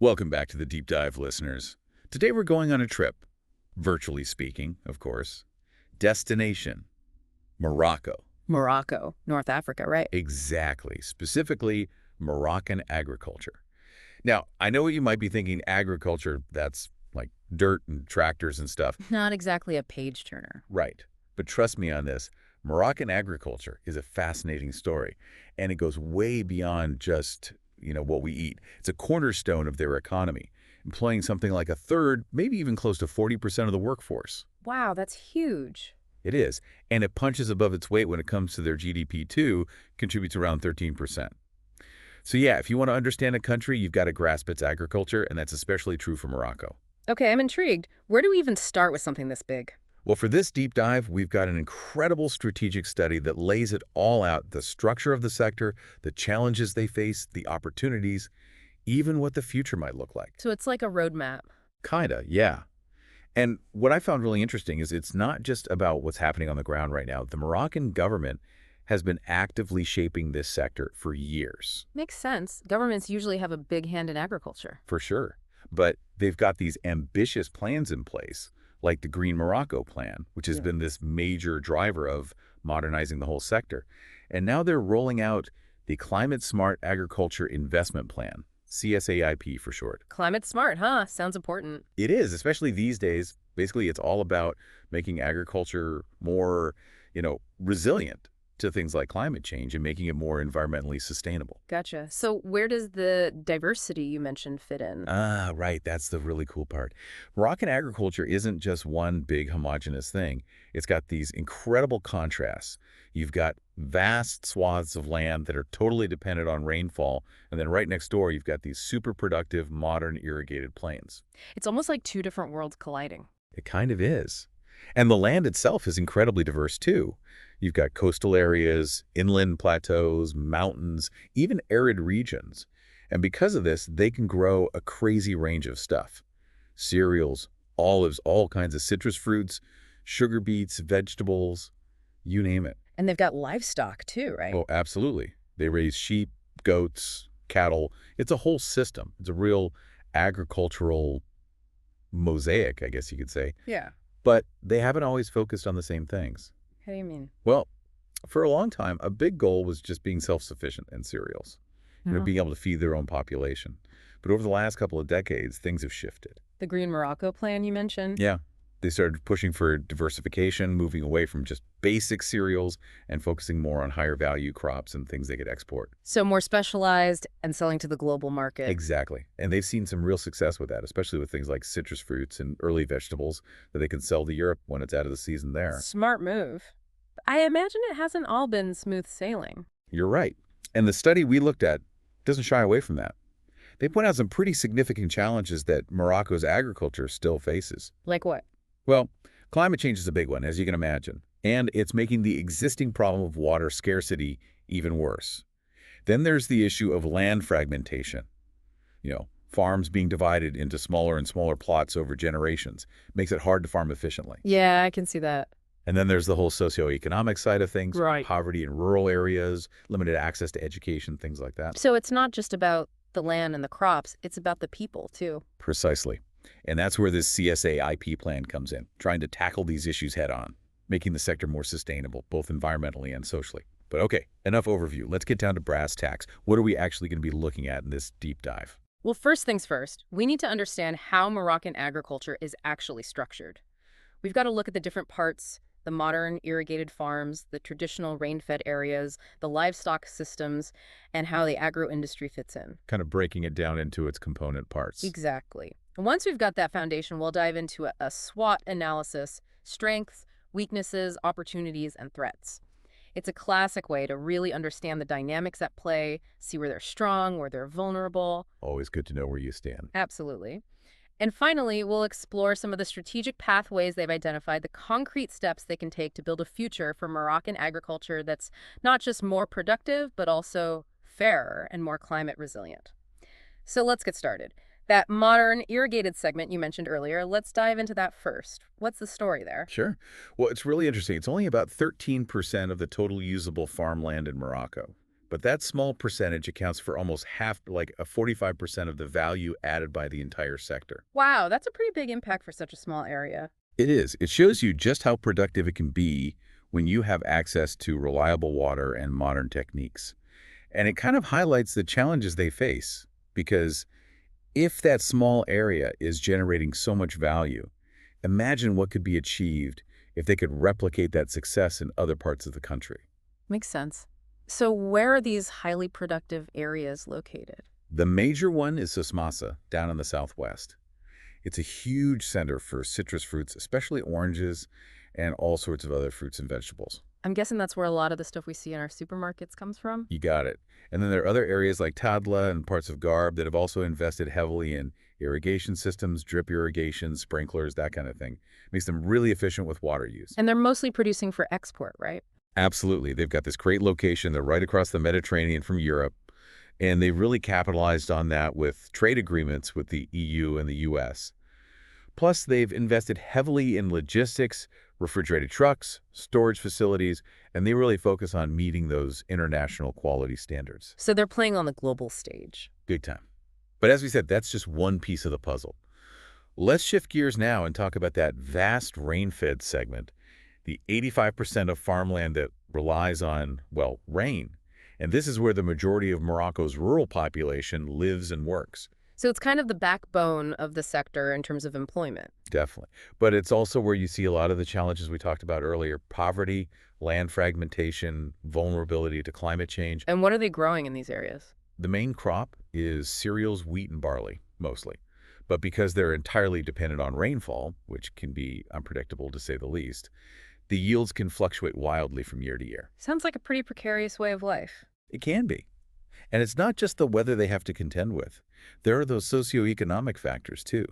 Welcome back to the Deep Dive, listeners. Today we're going on a trip, virtually speaking, of course. Destination, Morocco. Morocco, North Africa, right? Exactly. Specifically, Moroccan agriculture. Now, I know what you might be thinking, agriculture, that's like dirt and tractors and stuff. Not exactly a page turner. Right. But trust me on this, Moroccan agriculture is a fascinating story, and it goes way beyond just, what we eat. It's a cornerstone of their economy, employing something like a third, maybe even close to 40% of the workforce. Wow, that's huge. It is, and it punches above its weight when it comes to their GDP too, contributes around 13%. So yeah, if you want to understand a country, you've got to grasp its agriculture, and that's especially true for Morocco. Okay, I'm intrigued. Where do we even start with something this big? Well, for this deep dive, we've got an incredible strategic study that lays it all out, the structure of the sector, the challenges they face, the opportunities, even what the future might look like. So it's like a roadmap. Kinda, yeah. And what I found really interesting is it's not just about what's happening on the ground right now. The Moroccan government has been actively shaping this sector for years. Makes sense. Governments usually have a big hand in agriculture. For sure. But they've got these ambitious plans in place, like the Green Morocco Plan, which has been this major driver of modernizing the whole sector. And now they're rolling out the Climate Smart Agriculture Investment Plan, CSAIP for short. Climate smart, huh? Sounds important. It is, especially these days. Basically, it's all about making agriculture more, resilient to things like climate change and making it more environmentally sustainable. Gotcha. So where does the diversity you mentioned fit in? Ah, right. That's the really cool part. Moroccan agriculture isn't just one big homogeneous thing. It's got these incredible contrasts. You've got vast swaths of land that are totally dependent on rainfall, and then right next door, you've got these super productive, modern irrigated plains. It's almost like two different worlds colliding. It kind of is. And the land itself is incredibly diverse, too. You've got coastal areas, inland plateaus, mountains, even arid regions. And because of this, they can grow a crazy range of stuff. Cereals, olives, all kinds of citrus fruits, sugar beets, vegetables, you name it. And they've got livestock too, right? Oh, absolutely. They raise sheep, goats, cattle. It's a whole system. It's a real agricultural mosaic, I guess you could say. Yeah. But they haven't always focused on the same things. How do you mean? Well, for a long time, a big goal was just being self-sufficient in cereals, being able to feed their own population. But over the last couple of decades, things have shifted. The Green Morocco plan you mentioned? Yeah, they started pushing for diversification, moving away from just basic cereals and focusing more on higher value crops and things they could export. So more specialized and selling to the global market. Exactly. And they've seen some real success with that, especially with things like citrus fruits and early vegetables that they can sell to Europe when it's out of the season there. Smart move. I imagine it hasn't all been smooth sailing. You're right. And the study we looked at doesn't shy away from that. They point out some pretty significant challenges that Morocco's agriculture still faces. Like what? Well, climate change is a big one, as you can imagine, and it's making the existing problem of water scarcity even worse. Then there's the issue of land fragmentation. Farms being divided into smaller and smaller plots over generations makes it hard to farm efficiently. Yeah, I can see that. And then there's the whole socioeconomic side of things, Right. poverty in rural areas, limited access to education, things like that. So it's not just about the land and the crops, it's about the people too. Precisely. And that's where this CSAIP plan comes in, trying to tackle these issues head on, making the sector more sustainable, both environmentally and socially. But okay, enough overview. Let's get down to brass tacks. What are we actually going to be looking at in this deep dive? Well, first things first, we need to understand how Moroccan agriculture is actually structured. We've got to look at the different parts, the modern irrigated farms, the traditional rain-fed areas, the livestock systems, and how the agro-industry fits in. Kind of breaking it down into its component parts. Exactly. Once we've got that foundation, we'll dive into a SWOT analysis: strengths, weaknesses, opportunities, and threats. It's a classic way to really understand the dynamics at play, see where they're strong, where they're vulnerable. Always good to know where you stand. Absolutely. And finally, we'll explore some of the strategic pathways they've identified, the concrete steps they can take to build a future for Moroccan agriculture that's not just more productive, but also fairer and more climate resilient. So let's get started. That modern irrigated segment you mentioned earlier, let's dive into that first. What's the story there? Sure. Well, it's really interesting. It's only about 13% of the total usable farmland in Morocco. But that small percentage accounts for almost half, like a 45% of the value added by the entire sector. Wow, that's a pretty big impact for such a small area. It is. It shows you just how productive it can be when you have access to reliable water and modern techniques. And it kind of highlights the challenges they face because if that small area is generating so much value, imagine what could be achieved if they could replicate that success in other parts of the country. Makes sense. So where are these highly productive areas located? The major one is Sosmasa, down in the southwest. It's a huge center for citrus fruits, especially oranges and all sorts of other fruits and vegetables. I'm guessing that's where a lot of the stuff we see in our supermarkets comes from. You got it. And then there are other areas like Tadla and parts of Garb that have also invested heavily in irrigation systems, drip irrigation, sprinklers, that kind of thing. Makes them really efficient with water use. And they're mostly producing for export, right? Absolutely. They've got this great location. They're right across the Mediterranean from Europe. And they really capitalized on that with trade agreements with the EU and the US. Plus, they've invested heavily in logistics, refrigerated trucks, storage facilities, and they really focus on meeting those international quality standards. So they're playing on the global stage. Big time. But as we said, that's just one piece of the puzzle. Let's shift gears now and talk about that vast rain-fed segment, the 85% of farmland that relies on, well, rain. And this is where the majority of Morocco's rural population lives and works. So it's kind of the backbone of the sector in terms of employment. Definitely. But it's also where you see a lot of the challenges we talked about earlier: poverty, land fragmentation, vulnerability to climate change. And what are they growing in these areas? The main crop is cereals, wheat, and barley, mostly. But because they're entirely dependent on rainfall, which can be unpredictable to say the least, the yields can fluctuate wildly from year to year. Sounds like a pretty precarious way of life. It can be. And it's not just the weather they have to contend with. There are those socioeconomic factors, too.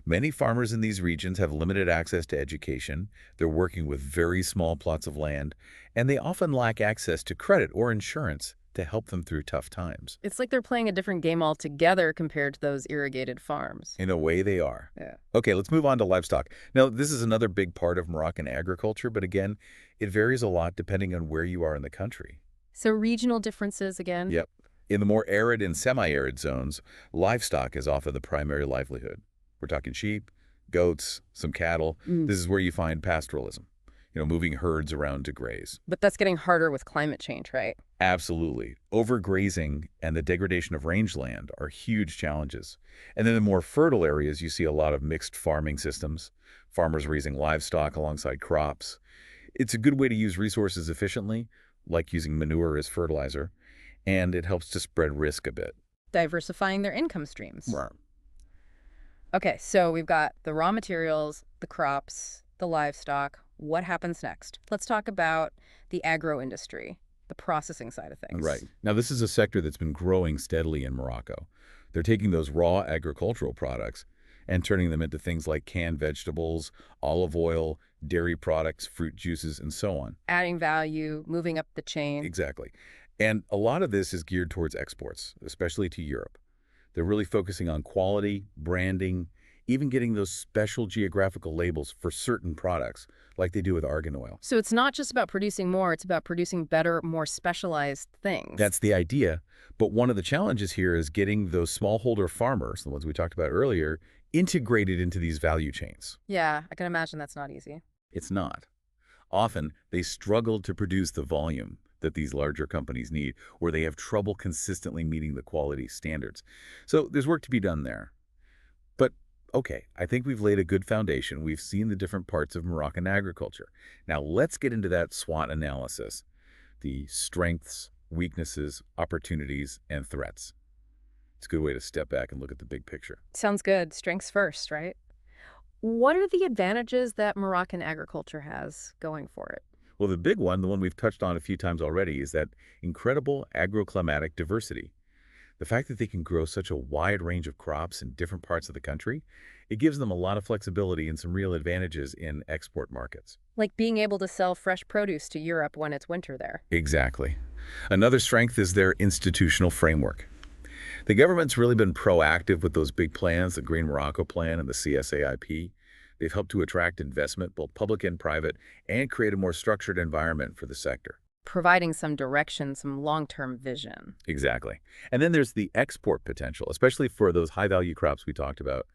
Many farmers in these regions have limited access to education, they're working with very small plots of land, and they often lack access to credit or insurance to help them through tough times. It's like they're playing a different game altogether compared to those irrigated farms. In a way, they are. Yeah. Okay, let's move on to livestock. Now, this is another big part of Moroccan agriculture, but again, it varies a lot depending on where you are in the country. So regional differences again? Yep. In the more arid and semi-arid zones, livestock is often the primary livelihood. We're talking sheep, goats, some cattle. This is where you find pastoralism, moving herds around to graze. But that's getting harder with climate change, right? Absolutely. Overgrazing and the degradation of rangeland are huge challenges. And then in more fertile areas, you see a lot of mixed farming systems, farmers raising livestock alongside crops. It's a good way to use resources efficiently, like using manure as fertilizer, and it helps to spread risk a bit. Diversifying their income streams. Right. Okay, so we've got the raw materials, the crops, the livestock. What happens next? Let's talk about the agro industry, the processing side of things. Right. Now, this is a sector that's been growing steadily in Morocco. They're taking those raw agricultural products and turning them into things like canned vegetables, olive oil, dairy products, fruit juices, and so on. Adding value, moving up the chain. Exactly. And a lot of this is geared towards exports, especially to Europe. They're really focusing on quality, branding, even getting those special geographical labels for certain products, like they do with argan oil. So it's not just about producing more, it's about producing better, more specialized things. That's the idea. But one of the challenges here is getting those smallholder farmers, the ones we talked about earlier, integrated into these value chains. Yeah, I can imagine that's not easy. It's not. Often, they struggle to produce the volume that these larger companies need, or they have trouble consistently meeting the quality standards. So there's work to be done there. But okay, I think we've laid a good foundation. We've seen the different parts of Moroccan agriculture. Now let's get into that SWOT analysis, the strengths, weaknesses, opportunities, and threats. It's a good way to step back and look at the big picture. Sounds good. Strengths first, right? What are the advantages that Moroccan agriculture has going for it? Well, the big one, the one we've touched on a few times already, is that incredible agroclimatic diversity. The fact that they can grow such a wide range of crops in different parts of the country, it gives them a lot of flexibility and some real advantages in export markets. Like being able to sell fresh produce to Europe when it's winter there. Exactly. Another strength is their institutional framework. The government's really been proactive with those big plans, the Green Morocco Plan and the CSAIP. They've helped to attract investment, both public and private, and create a more structured environment for the sector. providing some direction, some long-term vision. Exactly. And then there's the export potential, especially for those high-value crops we talked about.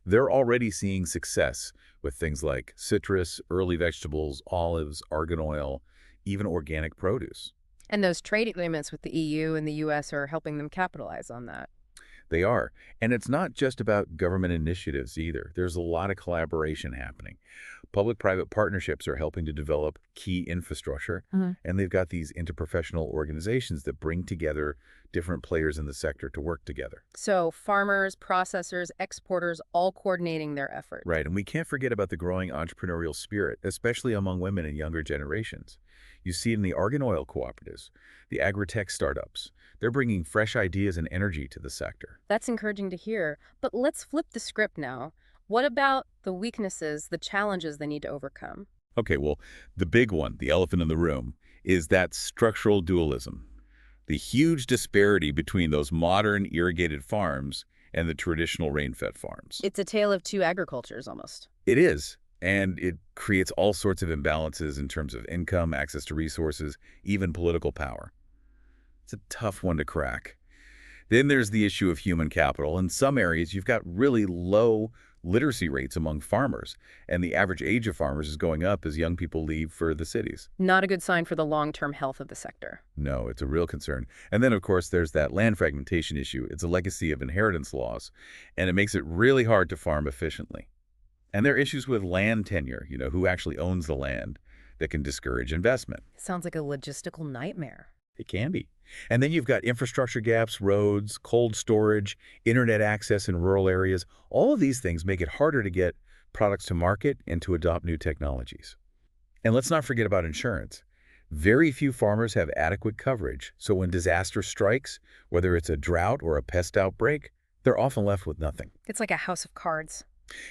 They're already seeing success with things like citrus, early vegetables, olives, argan oil, even organic produce. And those trade agreements with the EU and the US are helping them capitalize on that. They are. And it's not just about government initiatives either. There's a lot of collaboration happening. Public-private partnerships are helping to develop key infrastructure, and they've got these interprofessional organizations that bring together different players in the sector to work together. So farmers, processors, exporters, all coordinating their efforts. Right, and we can't forget about the growing entrepreneurial spirit, especially among women and younger generations. You see it in the argan oil cooperatives, the agri-tech startups. They're bringing fresh ideas and energy to the sector. That's encouraging to hear. But let's flip the script now. What about the weaknesses, the challenges they need to overcome? Okay, well, the big one, the elephant in the room, is that structural dualism. The huge disparity between those modern irrigated farms and the traditional rain-fed farms. It's a tale of two agricultures almost. It is, and it creates all sorts of imbalances in terms of income, access to resources, even political power. It's a tough one to crack. Then there's the issue of human capital. In some areas, you've got really low literacy rates among farmers, and the average age of farmers is going up as young people leave for the cities. Not a good sign for the long-term health of the sector. No, it's a real concern. And then, of course, there's that land fragmentation issue. It's a legacy of inheritance laws, and it makes it really hard to farm efficiently. And there are issues with land tenure, who actually owns the land, that can discourage investment. Sounds like a logistical nightmare. It can be. And then you've got infrastructure gaps, roads, cold storage, internet access in rural areas. All of these things make it harder to get products to market and to adopt new technologies. And let's not forget about insurance. Very few farmers have adequate coverage, so when disaster strikes, whether it's a drought or a pest outbreak, they're often left with nothing. It's like a house of cards.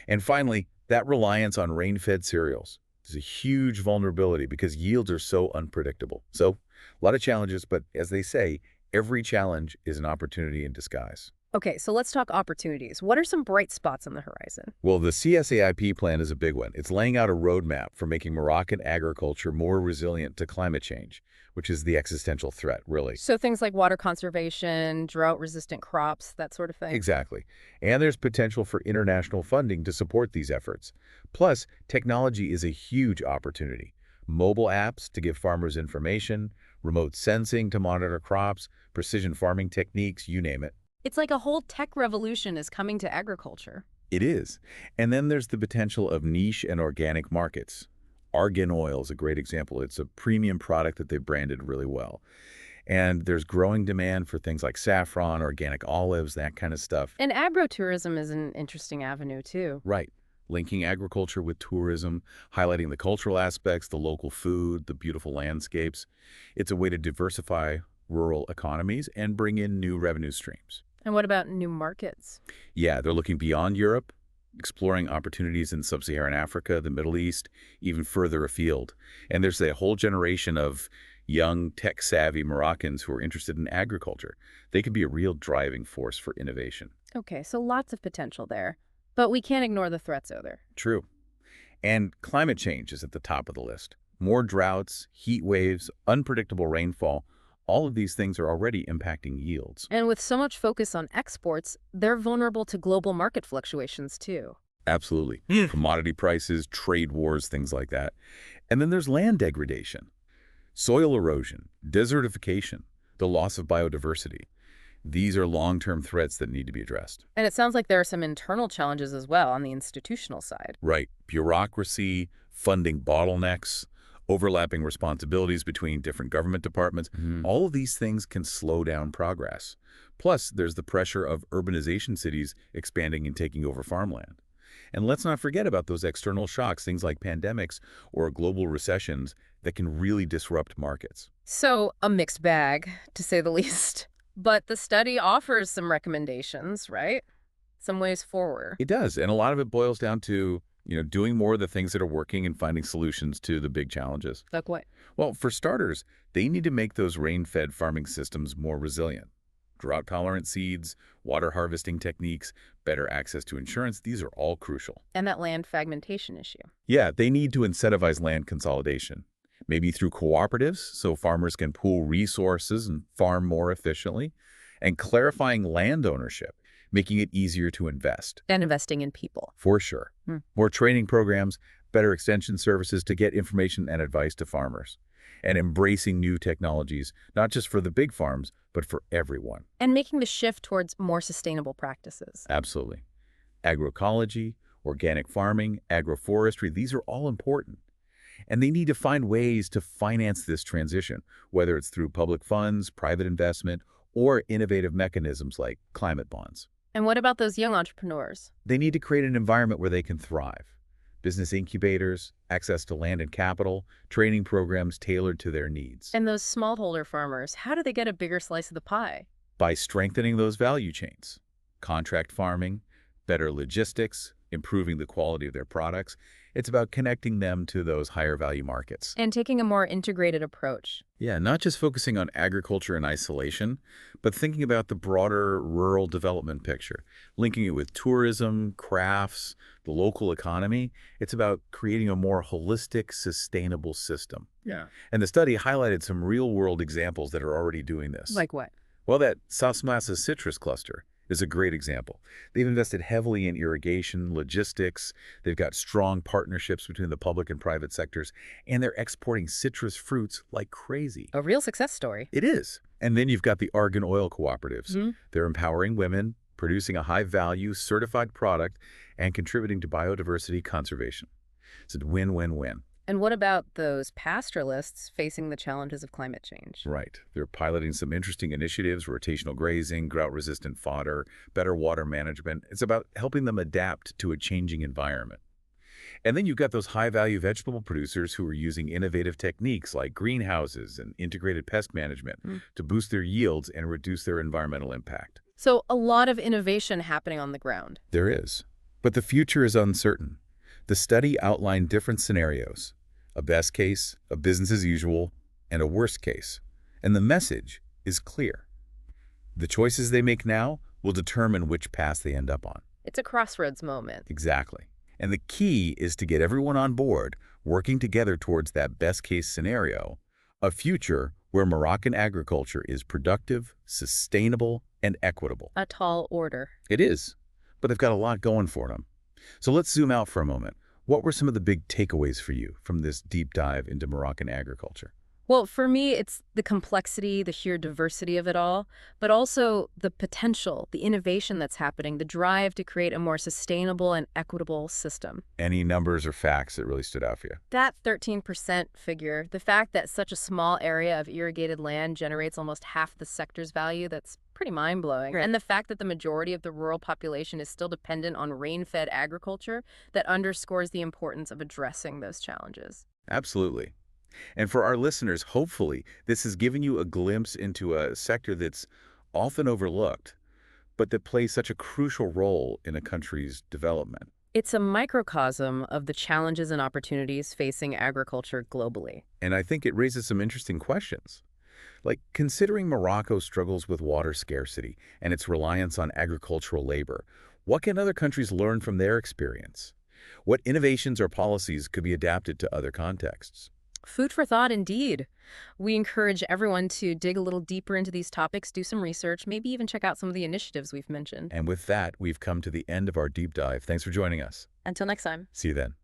And finally, that reliance on rain-fed cereals is a huge vulnerability because yields are so unpredictable. So, a lot of challenges, but as they say, every challenge is an opportunity in disguise. Okay, so let's talk opportunities. What are some bright spots on the horizon? Well, the CSAIP plan is a big one. It's laying out a roadmap for making Moroccan agriculture more resilient to climate change, which is the existential threat, really. So things like water conservation, drought-resistant crops, that sort of thing? Exactly. And there's potential for international funding to support these efforts. Plus, technology is a huge opportunity. Mobile apps to give farmers information, remote sensing to monitor crops, precision farming techniques, you name it. It's like a whole tech revolution is coming to agriculture. It is. And then there's the potential of niche and organic markets. Argan oil is a great example. It's a premium product that they've branded really well. And there's growing demand for things like saffron, organic olives, that kind of stuff. And agrotourism is an interesting avenue, too. Right. Linking agriculture with tourism, highlighting the cultural aspects, the local food, the beautiful landscapes. It's a way to diversify rural economies and bring in new revenue streams. And what about new markets? Yeah, they're looking beyond Europe, exploring opportunities in sub-Saharan Africa, the Middle East, even further afield. And there's a whole generation of young, tech-savvy Moroccans who are interested in agriculture. They could be a real driving force for innovation. Okay, so lots of potential there. But we can't ignore the threats either. True. And climate change is at the top of the list. More droughts, heat waves, unpredictable rainfall, all of these things are already impacting yields. And with so much focus on exports, they're vulnerable to global market fluctuations, too. Absolutely. Commodity prices, trade wars, things like that. And then there's land degradation, soil erosion, desertification, the loss of biodiversity. These are long-term threats that need to be addressed. And it sounds like there are some internal challenges as well on the institutional side. Right. Bureaucracy, funding bottlenecks, overlapping responsibilities between different government departments. All of these things can slow down progress. Plus, there's the pressure of urbanization cities expanding and taking over farmland. And let's not forget about those external shocks, things like pandemics or global recessions that can really disrupt markets. So, a mixed bag, to say the least. But the study offers some recommendations, right? Some ways forward. It does, and a lot of it boils down to doing more of the things that are working and finding solutions to the big challenges. Like what? Well, for starters, they need to make those rain-fed farming systems more resilient. Drought-tolerant seeds, water harvesting techniques, better access to insurance, these are all crucial. And that land fragmentation issue. Yeah, they need to incentivize land consolidation. maybe through cooperatives so farmers can pool resources and farm more efficiently, and clarifying land ownership, making it easier to invest. And investing in people. For sure. Hmm. More training programs, better extension services to get information and advice to farmers, and embracing new technologies, not just for the big farms, but for everyone. And making the shift towards more sustainable practices. Absolutely. Agroecology, organic farming, agroforestry, these are all important. And they need to find ways to finance this transition, whether it's through public funds, private investment, or innovative mechanisms like climate bonds. And what about those young entrepreneurs? They need to create an environment where they can thrive. Business incubators, access to land and capital, training programs tailored to their needs. And those smallholder farmers, how do they get a bigger slice of the pie? By strengthening those value chains, contract farming, better logistics, improving the quality of their products, it's about connecting them to those higher value markets. And taking a more integrated approach. Yeah, not just focusing on agriculture in isolation, but thinking about the broader rural development picture, linking it with tourism, crafts, the local economy. It's about creating a more holistic, sustainable system. Yeah. And the study highlighted some real-world examples that are already doing this. Like what? Well, that Sasmasa citrus cluster is a great example. They've invested heavily in irrigation, logistics, they've got strong partnerships between the public and private sectors, and they're exporting citrus fruits like crazy. A real success story. It is. And then you've got the argan oil cooperatives. Mm-hmm. They're empowering women, producing a high-value, certified product, and contributing to biodiversity conservation. It's a win-win-win. And what about those pastoralists facing the challenges of climate change? Right. They're piloting some interesting initiatives, rotational grazing, drought-resistant fodder, better water management. It's about helping them adapt to a changing environment. And then you've got those high-value vegetable producers who are using innovative techniques like greenhouses and integrated pest management to boost their yields and reduce their environmental impact. So a lot of innovation happening on the ground. There is. But the future is uncertain. The study outlined different scenarios. A best case, a business as usual, and a worst case. And the message is clear. The choices they make now will determine which path they end up on. It's a crossroads moment. Exactly. And the key is to get everyone on board, working together towards that best case scenario, a future where Moroccan agriculture is productive, sustainable, and equitable. A tall order. It is, but they've got a lot going for them. So let's zoom out for a moment. What were some of the big takeaways for you from this deep dive into Moroccan agriculture? Well, for me, it's the complexity, the sheer diversity of it all, but also the potential, the innovation that's happening, the drive to create a more sustainable and equitable system. Any numbers or facts that really stood out for you? That 13% figure, the fact that such a small area of irrigated land generates almost half the sector's value, that's pretty mind-blowing. Right. And the fact that the majority of the rural population is still dependent on rain-fed agriculture, that underscores the importance of addressing those challenges. Absolutely. And for our listeners, hopefully, this has given you a glimpse into a sector that's often overlooked, but that plays such a crucial role in a country's development. It's a microcosm of the challenges and opportunities facing agriculture globally. And I think it raises some interesting questions. Like, considering Morocco struggles with water scarcity and its reliance on agricultural labor, what can other countries learn from their experience? What innovations or policies could be adapted to other contexts? Food for thought, indeed. We encourage everyone to dig a little deeper into these topics, do some research, maybe even check out some of the initiatives we've mentioned. And with that, we've come to the end of our deep dive. Thanks for joining us. Until next time. See you then.